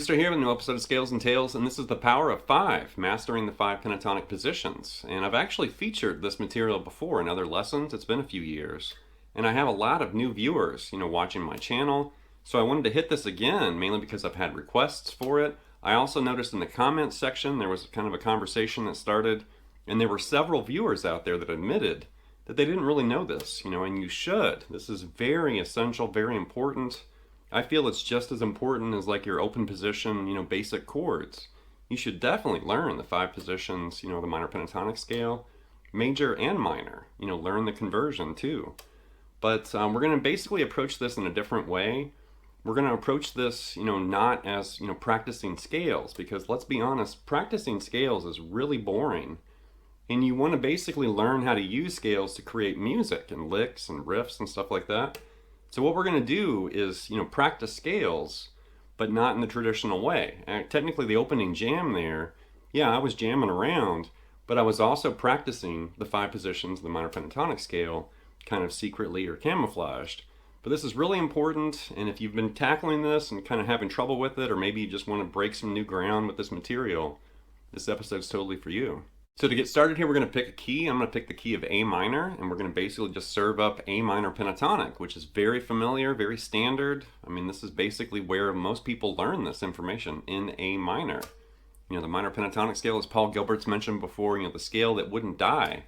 Here with a new episode of Scales and Tales, and this is the Power of Five, mastering the 5 pentatonic positions. And I've actually featured this material before in other lessons. It's been a few years, and I have a lot of new viewers, watching my channel. So I wanted to hit this again, mainly because I've had requests for it. I also noticed in the comments section there was kind of a conversation that started, and there were several viewers out there that admitted that they didn't really know this, and you should. This is very essential, very important. I feel it's just as important as like your open position, basic chords. You should definitely learn the 5 positions, the minor pentatonic scale, major and minor, learn the conversion too. But we're going to basically approach this in a different way. We're going to approach this, not as, practicing scales, because let's be honest, practicing scales is really boring. And you want to basically learn how to use scales to create music and licks and riffs and stuff like that. So what we're going to do is, practice scales, but not in the traditional way. Technically, the opening jam there, I was jamming around, but I was also practicing the 5 positions of the minor pentatonic scale, kind of secretly or camouflaged. But this is really important, and if you've been tackling this and kind of having trouble with it, or maybe you just want to break some new ground with this material, this episode's totally for you. So to get started here, we're going to pick a key. I'm going to pick the key of A minor, and we're going to basically just serve up A minor pentatonic, which is very familiar, very standard. I mean, this is basically where most people learn this information, in A minor. The minor pentatonic scale, as Paul Gilbert's mentioned before, the scale that wouldn't die.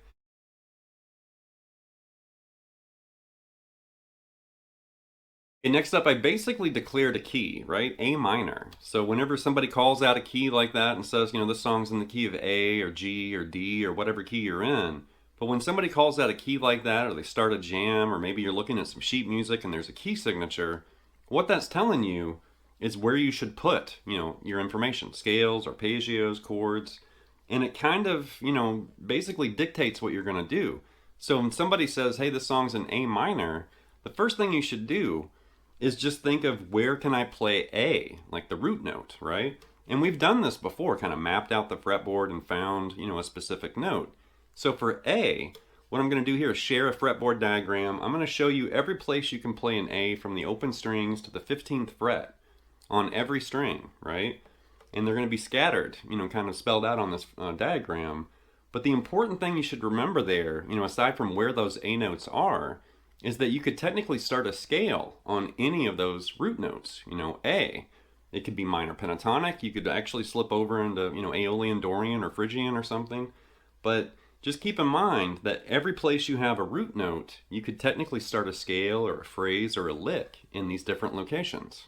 Okay, next up, I basically declared a key, right? A minor. So whenever somebody calls out a key like that and says, this song's in the key of A or G or D or whatever key you're in, but when somebody calls out a key like that, or they start a jam, or maybe you're looking at some sheet music and there's a key signature, what that's telling you is where you should put, your information, scales, arpeggios, chords, and it kind of, basically dictates what you're going to do. So when somebody says, hey, this song's in A minor, the first thing you should do is just think of where can I play A, like the root note, right? And we've done this before, kind of mapped out the fretboard and found, a specific note. So for A, what I'm going to do here is share a fretboard diagram. I'm going to show you every place you can play an A from the open strings to the 15th fret on every string, right? And they're going to be scattered, kind of spelled out on this diagram. But the important thing you should remember there, aside from where those A notes are, is that you could technically start a scale on any of those root notes. A. It could be minor pentatonic. You could actually slip over into, Aeolian, Dorian, or Phrygian or something. But just keep in mind that every place you have a root note, you could technically start a scale or a phrase or a lick in these different locations.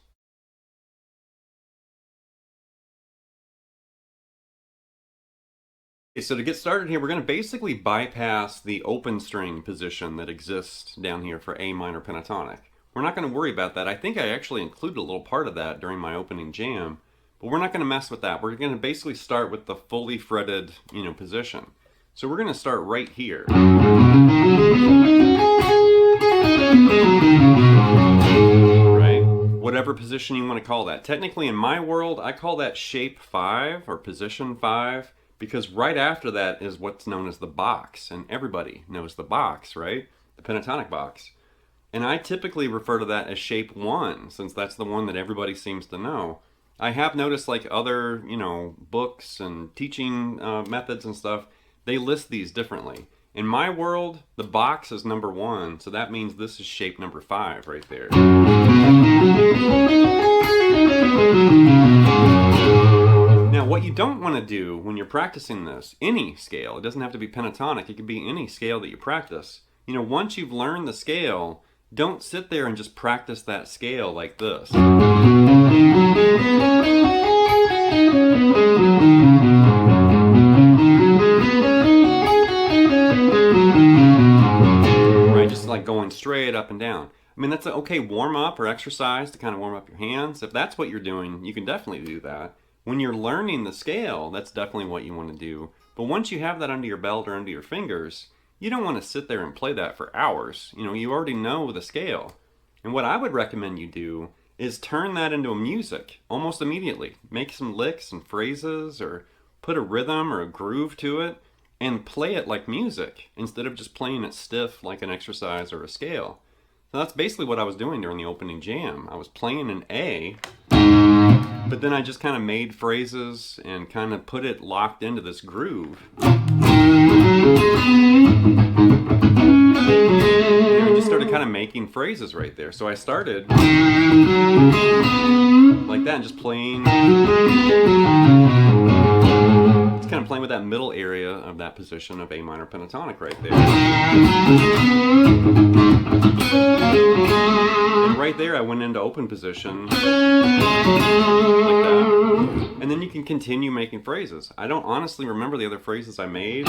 Okay, so to get started here, we're going to basically bypass the open string position that exists down here for A minor pentatonic. We're not going to worry about that. I think I actually included a little part of that during my opening jam, but we're not going to mess with that. We're going to basically start with the fully fretted, position. So we're going to start right here. Right? Whatever position you want to call that. Technically in my world, I call that shape 5 or position 5. Because right after that is what's known as the box, and everybody knows the box, right? The pentatonic box. And I typically refer to that as shape 1, since that's the one that everybody seems to know. I have noticed like other, books and teaching methods and stuff, they list these differently. In my world, the box is number 1, so that means this is shape number 5 right there. Now, what you don't want to do when you're practicing this, any scale, it doesn't have to be pentatonic, it could be any scale that you practice. You know, once you've learned the scale, don't sit there and just practice that scale like this. Right, just like going straight up and down. I mean, that's an okay warm-up or exercise to kind of warm up your hands. If that's what you're doing, you can definitely do that. When you're learning the scale, that's definitely what you want to do. But once you have that under your belt or under your fingers, you don't want to sit there and play that for hours. You know, you already know the scale. And what I would recommend you do is turn that into a music almost immediately. Make some licks and phrases or put a rhythm or a groove to it and play it like music instead of just playing it stiff like an exercise or a scale. So that's basically what I was doing during the opening jam. I was playing an A, but then I just kind of made phrases and kind of put it locked into this groove. I just started kind of making phrases right there. So I started like that and just playing. It's kind of playing with that middle area of that position of A minor pentatonic right there. And right there I went into open position like that. And then you can continue making phrases. I don't honestly remember the other phrases I made.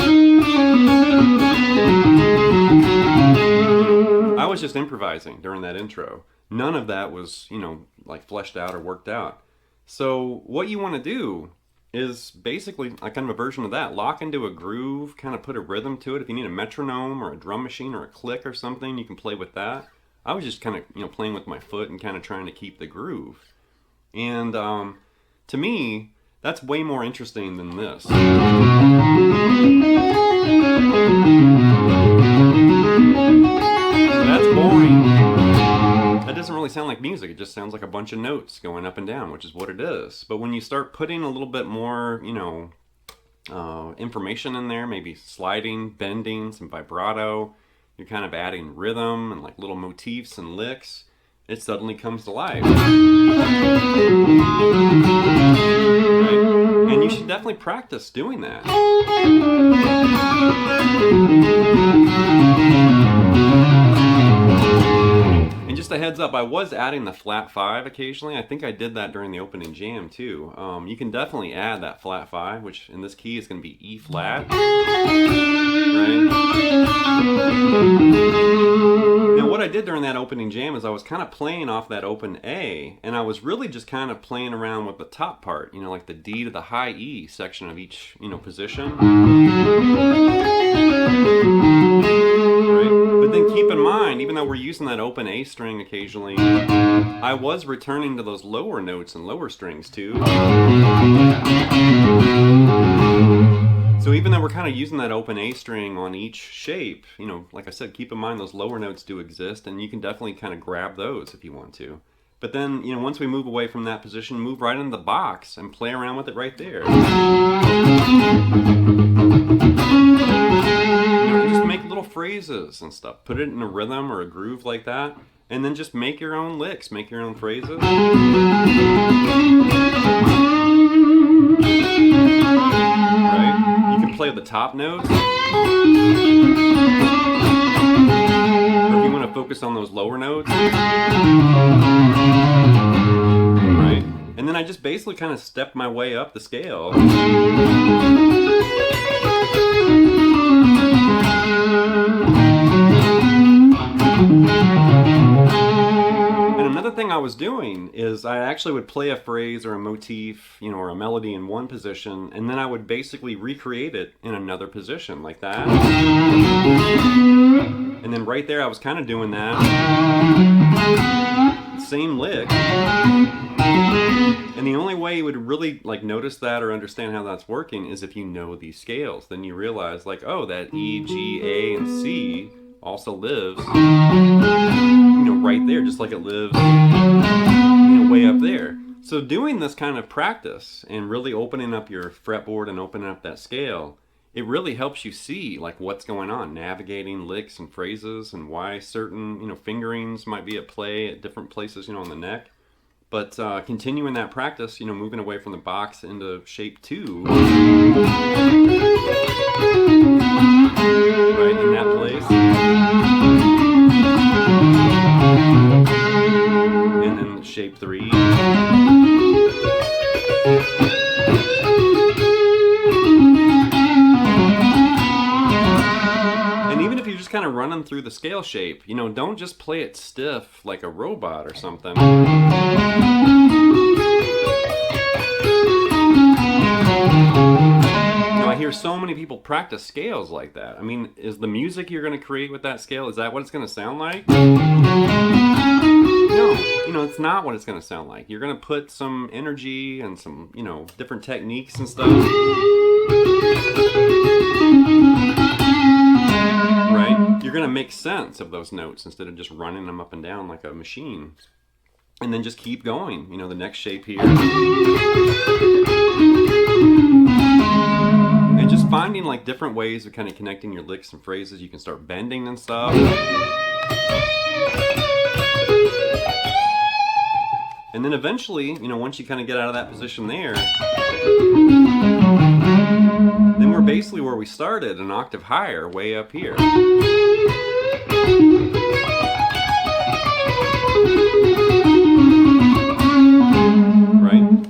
I was just improvising during that intro. None of that was, you know, like fleshed out or worked out. So what you want to do is basically a kind of a version of that. Lock into a groove, kind of put a rhythm to it. If you need a metronome or a drum machine or a click or something, you can play with that. I was just kind of, you know, playing with my foot and kind of trying to keep the groove. And to me, that's way more interesting than this. That's boring. That doesn't really sound like music. It just sounds like a bunch of notes going up and down, which is what it is. But when you start putting a little bit more, you know, information in there, maybe sliding, bending, some vibrato, you're kind of adding rhythm and like little motifs and licks, it suddenly comes to life. Right? And you should definitely practice doing that. And just a heads up, I was adding the flat 5 occasionally. I think I did that during the opening jam too. You can definitely add that flat 5, which in this key is going to be E flat. Right? Now what I did during that opening jam is I was kind of playing off that open A, and I was really just kind of playing around with the top part, you know, like the D to the high E section of each, you know, position. Right? But then keep in mind, even though we're using that open A string occasionally, I was returning to those lower notes and lower strings too. So even though we're kind of using that open A string on each shape, you know, like I said, keep in mind those lower notes do exist, and you can definitely kind of grab those if you want to. But then, you know, once we move away from that position, move right into the box and play around with it right there. You know, just make little phrases and stuff. Put it in a rhythm or a groove like that, and then just make your own licks, make your own phrases. Right? You can play the top notes. Or if you want to focus on those lower notes. Right? And then I just basically kind of stepped my way up the scale. And another thing I was doing is I actually would play a phrase or a motif, you know, or a melody in one position, and then I would basically recreate it in another position, like that. And then right there I was kind of doing that. Same lick. And the only way you would really like notice that or understand how that's working is if you know these scales. Then you realize like, oh, that E, G, A, and C also lives, you know, right there, just like it lives, you know, way up there. So doing this kind of practice and really opening up your fretboard and opening up that scale it really helps you see like what's going on, navigating licks and phrases and why certain, fingerings might be at play at different places, on the neck. But continuing that practice, moving away from the box into shape 2, right in that place, and then shape 3. And even if you're just kind of running through the scale shape, don't just play it stiff like a robot or something. I hear so many people practice scales like that. I mean, is the music you're going to create with that scale, is that what it's going to sound like? No, it's not what it's going to sound like. You're going to put some energy and some, different techniques and stuff. Right? You're going to make sense of those notes instead of just running them up and down like a machine. And then just keep going. The next shape here. And just finding like different ways of kind of connecting your licks and phrases. You can start bending and stuff. And then eventually, once you kind of get out of that position there, then we're basically where we started, an octave higher, way up here.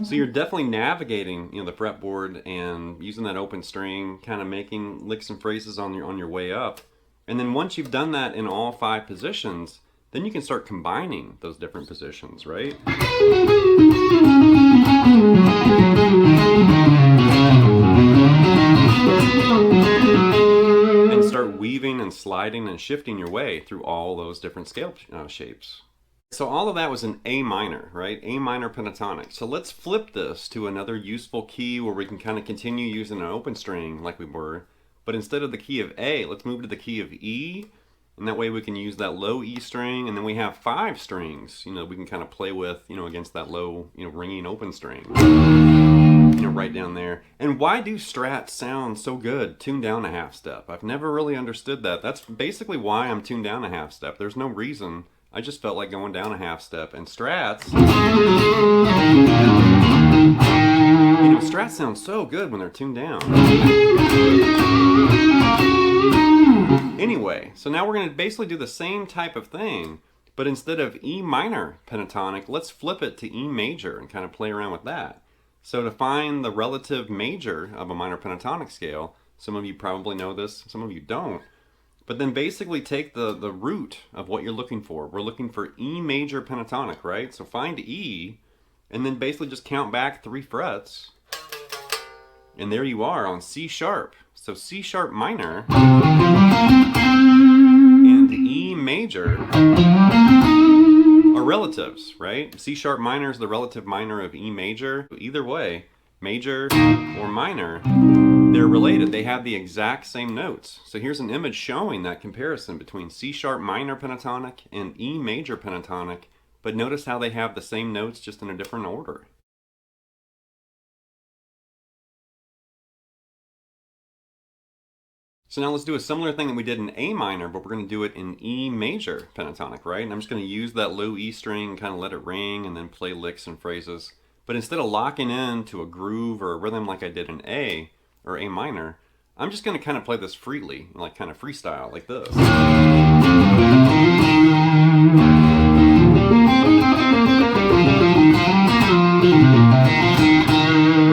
So you're definitely navigating, the fretboard and using that open string, kind of making licks and phrases on your way up. And then once you've done that in all 5 positions, then you can start combining those different positions, right? And start weaving and sliding and shifting your way through all those different scale shapes. So all of that was in A minor, right? A minor pentatonic. So let's flip this to another useful key where we can kind of continue using an open string like we were. But instead of the key of A, let's move to the key of E. And that way we can use that low E string. And then we have 5 strings, we can kind of play with, against that low, ringing open string. Right down there. And why do strats sound so good tuned down a half step? I've never really understood that. That's basically why I'm tuned down a half step. There's no reason. I just felt like going down a half step. And strats, strats sound so good when they're tuned down. Anyway, so now we're going to basically do the same type of thing, but instead of E minor pentatonic, let's flip it to E major and kind of play around with that. So to find the relative major of a minor pentatonic scale, some of you probably know this, some of you don't. But then basically take the root of what you're looking for. We're looking for E major pentatonic, right? So find E, and then basically just count back 3 frets. And there you are on C sharp. So C sharp minor and E major are relatives, right? C sharp minor is the relative minor of E major. Either way, major or minor, they're related. They have the exact same notes. So here's an image showing that comparison between C sharp minor pentatonic and E major pentatonic, but notice how they have the same notes just in a different order. So now let's do a similar thing that we did in A minor, but we're going to do it in E major pentatonic, right? And I'm just going to use that low E string and kind of let it ring and then play licks and phrases. But instead of locking in to a groove or a rhythm like I did in A or A minor, I'm just going to kind of play this freely, like kind of freestyle, like this.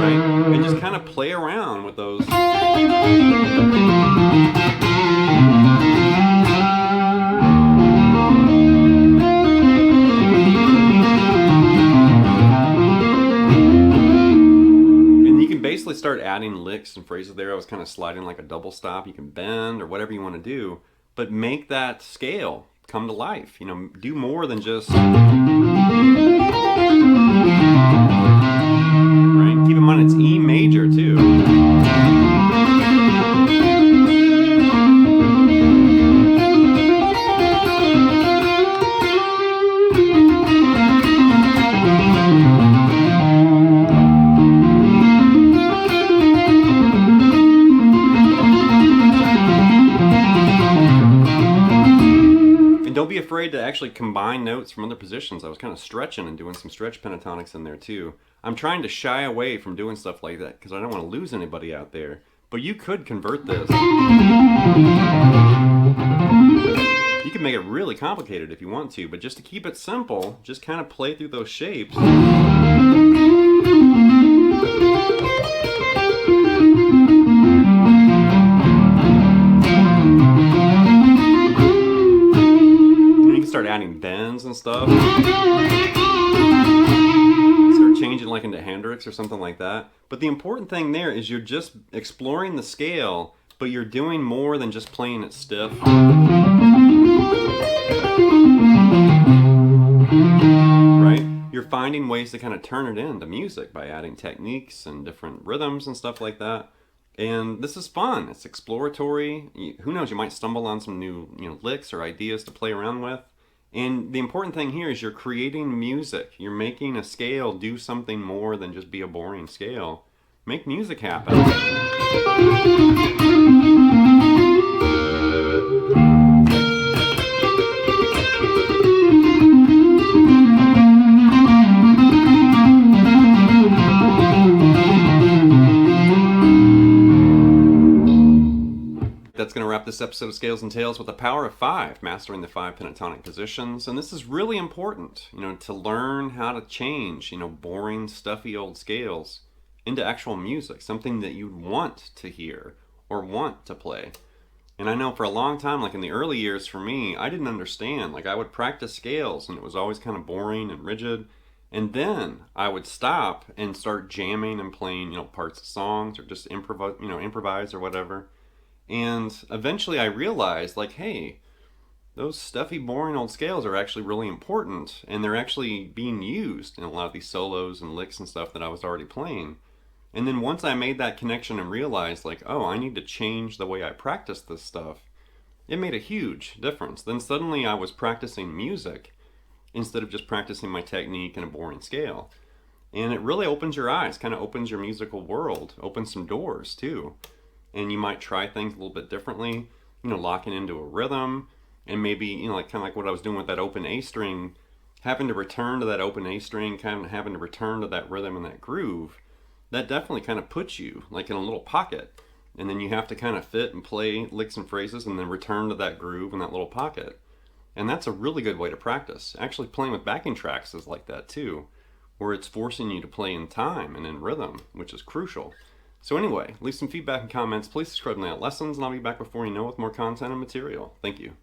Right? And just kind of play around with those. Basically start adding licks and phrases there. I was kind of sliding like a double stop. You can bend or whatever you want to do, but make that scale come to life. Do more than just right. Keep in mind it's E major too. to actually combine notes from other positions. I was kind of stretching and doing some stretch pentatonics in there too. I'm trying to shy away from doing stuff like that because I don't want to lose anybody out there. But you could convert this. You can make it really complicated if you want to, but just to keep it simple, just kind of play through those shapes. You can start adding bends and stuff. Start changing like into Hendrix or something like that. But the important thing there is you're just exploring the scale, but you're doing more than just playing it stiff. Right? You're finding ways to kind of turn it into music by adding techniques and different rhythms and stuff like that. And this is fun. It's exploratory. Who knows, you might stumble on some new licks or ideas to play around with. And the important thing here is you're creating music. You're making a scale do something more than just be a boring scale. Make music happen. That's going to wrap this episode of Scales and Tales with the power of 5, mastering the 5 pentatonic positions. And this is really important, to learn how to change, boring, stuffy old scales into actual music, something that you'd want to hear or want to play. And I know for a long time, like in the early years for me, I didn't understand. Like I would practice scales and it was always kind of boring and rigid. And then I would stop and start jamming and playing, parts of songs or just improvise or whatever. And eventually I realized, like, hey, those stuffy, boring old scales are actually really important, and they're actually being used in a lot of these solos and licks and stuff that I was already playing. And then once I made that connection and realized, like, oh, I need to change the way I practice this stuff, it made a huge difference. Then suddenly I was practicing music instead of just practicing my technique in a boring scale. And it really opens your eyes, kind of opens your musical world, opens some doors too. And you might try things a little bit differently, locking into a rhythm, and maybe, kind of like what I was doing with that open A string, having to return to that open A string, kind of having to return to that rhythm and that groove, that definitely kind of puts you like in a little pocket. And then you have to kind of fit and play licks and phrases and then return to that groove in that little pocket. And that's a really good way to practice. Actually playing with backing tracks is like that too, where it's forcing you to play in time and in rhythm, which is crucial. So anyway, leave some feedback and comments. Please subscribe to Layout Lessons, and I'll be back before you know with more content and material. Thank you.